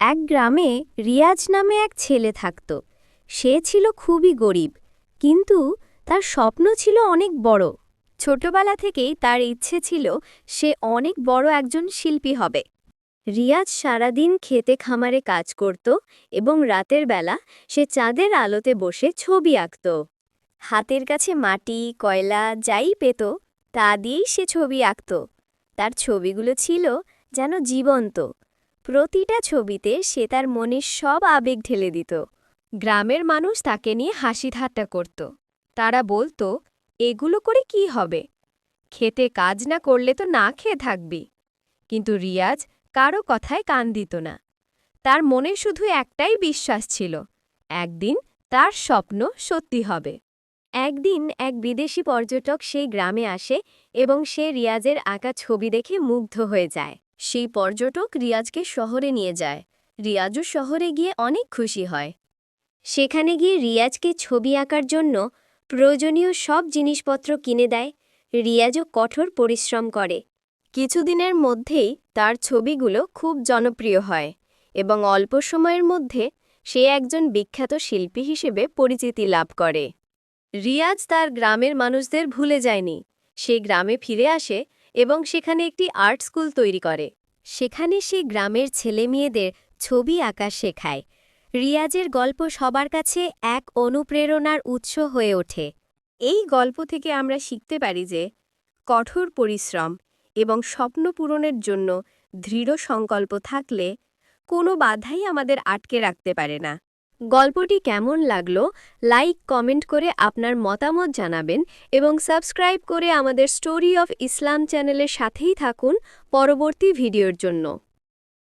এক গ্রামে রিয়াজ নামে এক ছেলে থাকত। সে ছিল খুবই গরিব, কিন্তু তার স্বপ্ন ছিল অনেক বড়। ছোটবেলা থেকেই তার ইচ্ছে ছিল সে অনেক বড় একজন শিল্পী হবে। রিয়াজ সারাদিন খেতে খামারে কাজ করত এবং রাতের বেলা সে চাঁদের আলোতে বসে ছবি আঁকত। হাতের কাছে মাটি, কয়লা যাই পেত তা দিয়েই সে ছবি আঁকত। তার ছবিগুলো ছিল যেন জীবন্ত। প্রতিটা ছবিতে সে তার মনের সব আবেগ ঢেলে দিত। গ্রামের মানুষ তাকে নিয়ে হাসি ঠাট্টা করত। তারা বলতো, এগুলো করে কি হবে? খেতে কাজ না করলে তো না খেয়ে থাকবি। কিন্তু রিয়াজ কারো কথায় কান দিত না। তার মনে শুধু একটাই বিশ্বাস ছিল, একদিন তার স্বপ্ন সত্যি হবে। একদিন এক বিদেশি পর্যটক সেই গ্রামে আসে এবং সে রিয়াজের আঁকা ছবি দেখে মুগ্ধ হয়ে যায়। সেই পর্যটক রিয়াজকে শহরে নিয়ে যায়। রিয়াজও শহরে গিয়ে অনেক খুশি হয়। সেখানে গিয়ে রিয়াজকে ছবি আঁকার জন্য প্রয়োজনীয় সব জিনিসপত্র কিনে দেয়। রিয়াজও কঠোর পরিশ্রম করে। কিছুদিনের মধ্যেই তার ছবিগুলো খুব জনপ্রিয় হয় এবং অল্প সময়ের মধ্যে সে একজন বিখ্যাত শিল্পী হিসেবে পরিচিতি লাভ করে। রিয়াজ তার গ্রামের মানুষদের ভুলে যায়নি। সে গ্রামে ফিরে আসে এবং সেখানে একটি আর্ট স্কুল তৈরি করে। সেখানে সে গ্রামের ছেলেমেয়েদের ছবি আঁকা শেখায়। রিয়াজের গল্প সবার কাছে এক অনুপ্রেরণার উৎস হয়ে ওঠে। এই গল্প থেকে আমরা শিখতে পারি যে কঠোর পরিশ্রম এবং স্বপ্ন পূরণের জন্য দৃঢ় সংকল্প থাকলে কোনো বাধাই আমাদের আটকে রাখতে পারে না। গল্পটি কেমন লাগলো লাইক কমেন্ট করে আপনার মতামত জানাবেন এবং সাবস্ক্রাইব করে আমাদের স্টোরি অফ ইসলাম চ্যানেলের সাথেই থাকুন পরবর্তী ভিডিওর জন্য।